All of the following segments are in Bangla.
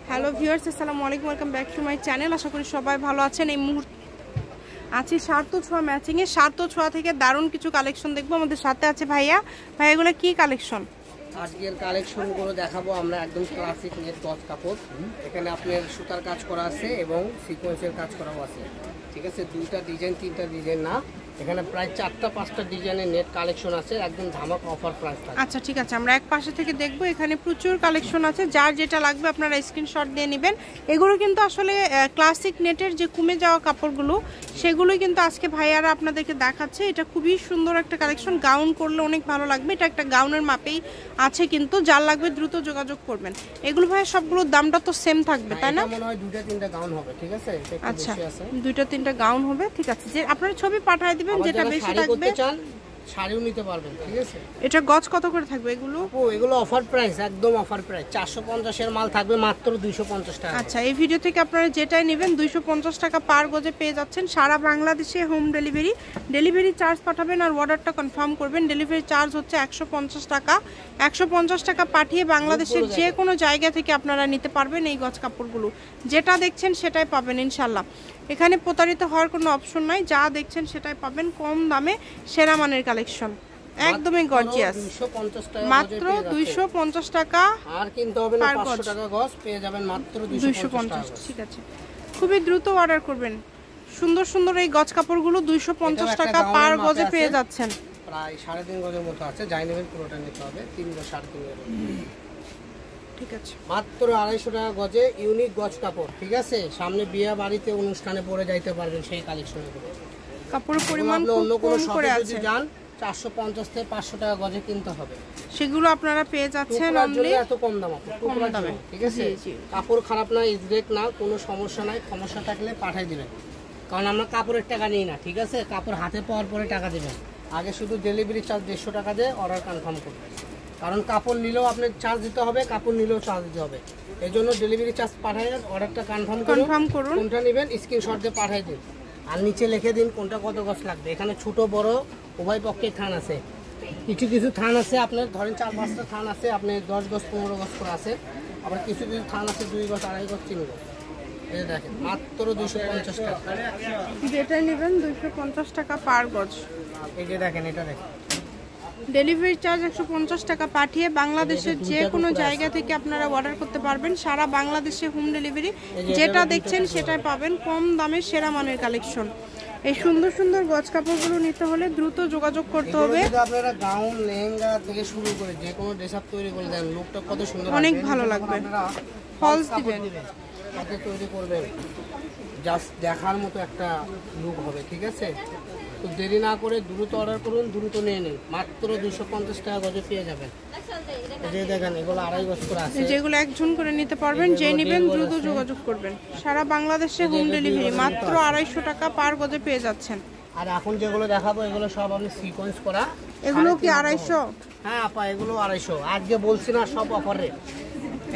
হ্যালো ভিউয়ার্স, আসসালামু আলাইকুম, welcome back to my channel. আশা করি সবাই ভালো আছেন। এই মুহূর্তে আছি সার্থ ছোঁয়া ম্যাচিংয়ে। সার্থ ছোঁয়া থেকে দারুণ কিছু কালেকশন দেখবো। আমাদের সাথে আছে ভাইয়া। এগুলো কি কালেকশন? আজকের কালেকশনগুলো দেখাবো আমরা একদম ক্লাসিক নেট গজ কাপড়। এখানে আপনার সুতার কাজ করা আছে এবং সিকোয়েন্সের কাজ করাও আছে। ঠিক আছে, দুইটা ডিজাইন তিনটা ডিজাইন না, এখানে প্রায় 4টা-5টা ডিজাইনের নেট কালেকশন আছে, একদম ধামাকা অফার প্রাইস থাকে। আচ্ছা ঠিক আছে, আমরা এক পাশে থেকে দেখবো। এখানে প্রচুর কালেকশন আছে, যার যেটা লাগবে আপনারা স্ক্রিনশট দিয়ে নেবেন। এগুলো কিন্তু আসলে ক্লাসিক নেটের যে কমে যাওয়া কাপড়গুলো, সেগুলোই কিন্তু আজকে ভাইয়ারা আপনাদেরকে দেখাচ্ছে। এটা খুবই সুন্দর একটা কালেকশন, গাউন করলে অনেক ভালো লাগবে। এটা একটা গাউনের মাপেই আছে, কিন্তু যার লাগবে দ্রুত যোগাযোগ করবেন। এগুলো ভাইয়া সবগুলোর দামটা তো সেম থাকবে, তাই না? মনে হয় 2টা-3টা গাউন হবে। ঠিক আছে, আচ্ছা 2টা-3টা গাউন হবে। ঠিক আছে, যে আপনারা ছবি পাঠিয়ে দিবেন, যেটা বেশি থাকবে শাড়িও নিতে পারবেন। ঠিক আছে, এটা গজ কত করে থাকবে এগুলো? এগুলো অফার প্রাইস, একদম অফার প্রাইস। 450 এর মাল থাকবে মাত্র 250 টাকা। আচ্ছা, এই ভিডিও থেকে আপনারা যেটাই নেবেন 250 টাকা পার গজে পেয়ে যাচ্ছেন। সারা বাংলাদেশে হোম ডেলিভারি চার্জ পাঠাবেন আর অর্ডারটা কনফার্ম করবেন। ডেলিভারি চার্জ হচ্ছে 150 টাকা। 150 টাকা পাঠিয়ে বাংলাদেশের যে কোনো জায়গা থেকে আপনারা নিতে পারবেন এই গজ কাপড়গুলো। যেটা দেখছেন সেটাই পাবেন ইনশাল্লাহ। এখানে প্রতারিত হওয়ার কোনো অপশন নাই, যা দেখছেন সেটাই পাবেন কম দামে, সেরা মানের কালেকশন, একদমই গর্জিয়াস। মাত্র 250 টাকা। আর কিনতে হবে না, 500 টাকা গজ পেয়ে যাবেন মাত্র 250। ঠিক আছে, খুবই দ্রুত অর্ডার করবেন। সুন্দর সুন্দর এই গজ কাপড়গুলো 250 টাকা পার গজে পেয়ে যাচ্ছেন। প্রায় 3.5 গজের মতো আছে, যাই নেবেন পুরোটা নিতে হবে 3 বা 3.5 গজ। ঠিক আছে, মাত্র 250 টাকা গজে ইউনিক গজ কাপড়। ঠিক আছে, সামনে বিয়ে বাড়িতে অনুষ্ঠানে পরে যাইতে পারবেন সেই কালেকশনগুলো। কাপড়ের পরিমাণ অন্য কোনো কম করে আছে, যান 450 থেকে 500 টাকা গজে কিনতে হবে। সেগুলো আপনারা পেয়ে যাচ্ছেন অনলি এত কম দামে। ঠিক আছে, কাপড় খারাপ না, ইজরেক না, কোনো সমস্যা নাই। সমস্যা থাকলে পাঠিয়ে দিবেন, কারণ আমরা কাপড়ের টাকা নিই না। ঠিক আছে, কাপড় হাতে পাওয়ার পরে টাকা দিবেন। আগে শুধু ডেলিভারি চার্জ 150 টাকা দিয়ে অর্ডার কনফার্ম করবেন, কারণ কাপড় নিলেও আপনার চার্জ দিতে হবে, কাপড় নিলেও চার্জ দিতে হবে। এই জন্য ডেলিভারি চার্জ পাঠিয়ে অর্ডারটা কনফার্ম করুন। কোনটা নেবেন স্ক্রিনশট দিয়ে পাঠিয়ে দিন, আর নিচে লিখে দিন কোনটা কত গজ লাগবে। এখানে ছোট বড় উভয় পক্ষে থান আছে, কিছু থান আছে আপনার ধরেন 4-5টা থান আছে, আপনার 10 গজ 15 গজ করে আছে। আবার কিছু থান আছে 2 গজ 2.5 গজ 3 গজ। এই দেখেন মাত্র 250 টাকা। যেটা নেবেন 250 টাকা পার গজ। এই যে দেখেন, এটা দেখেন, ডেলিভারি চার্জ 150 টাকা পাঠিয়ে বাংলাদেশের যে কোনো জায়গা থেকে আপনারা অর্ডার করতে পারবেন। সারা বাংলাদেশে হোম ডেলিভারি, যেটা দেখছেন সেটাই পাবেন কম দামে, সেরা মানের কালেকশন। এই সুন্দর সুন্দর গজ কাপড়গুলো নিতে হলে দ্রুত যোগাযোগ করতে হবে। আপনারা গাউন লেহেঙ্গা থেকে শুরু করে যে কোনো ড্রেস আপ তৈরি করে দেন, লুকটা কত সুন্দর, অনেক ভালো লাগবে। ফলস দিবেন, হাতে তৈরি করবেন, জাস্ট দেখার মতো একটা লুক হবে। ঠিক আছে, তো দেরি না করে দ্রুত অর্ডার করুন, দ্রুত নিয়ে নিন। মাত্র 250 টাকা গজে পেয়ে যাবেন। যে দেখেন, এগুলো 2.5 গজ করে আছে, যেগুলো একজন করে নিতে পারবেন। যে নেবেন দ্রুত যোগাযোগ করবেন। সারা বাংলাদেশে হোম ডেলিভারি, মাত্র 250 টাকা পার গজে পেয়ে যাচ্ছেন। আর এখন যেগুলো দেখাবো এগুলো সব আপনি সিকোয়েন্স করা। এগুলো কি 250? হ্যাঁ আপা, এগুলো 250। আজকে বলছি না, সব অফার রেট।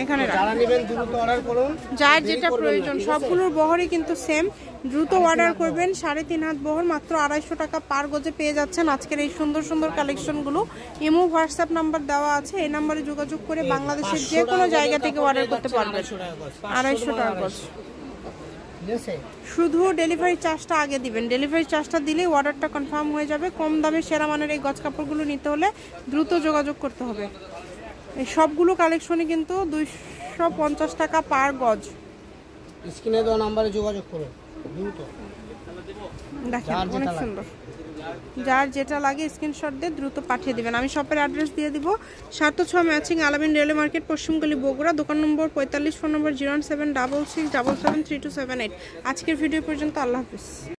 এখানে যারা নেবেন দ্রুত অর্ডার করুন, যার যেটা প্রয়োজন। সবগুলোর বহরই কিন্তু সেম, দ্রুত অর্ডার করবেন। 3.5 হাত বহর মাত্র 250 টাকা পার গজে পেয়ে যাচ্ছেন আজকের এই সুন্দর সুন্দর কালেকশনগুলো। ইমো হোয়াটসঅ্যাপ নাম্বার দেওয়া আছে, এই নাম্বারে যোগাযোগ করে বাংলাদেশের যে কোনো জায়গা থেকে অর্ডার করতে পারবেন। 250 টাকা গজ। শুধু ডেলিভারি চার্জটা আগে দিবেন, ডেলিভারি চার্জটা দিলেই অর্ডারটা কনফার্ম হয়ে যাবে। কম দামে সেরা মানের এই গজ কাপড়গুলো নিতে হলে দ্রুত যোগাযোগ করতে হবে। এই সবগুলো কালেকশনই কিন্তু 250 টাকা পার গজ। স্ক্রিনে দেওয়া নম্বরে যোগাযোগ করুন দ্রুত। দেখেন অনেক সুন্দর, যার যেটা লাগে স্ক্রিনশট দিয়ে দ্রুত পাঠিয়ে দিবেন। আমি শপের অ্যাড্রেস দিয়ে দিব, সার্থ ছোঁয়া ম্যাচিং, আলামিন রেলওয়ে মার্কেট, পশ্চিমগলি, বগুড়া। দোকান নম্বর 45, ফোন নম্বর 01677773278। আজকের ভিডিও পর্যন্ত, আল্লাহ হাফিজ।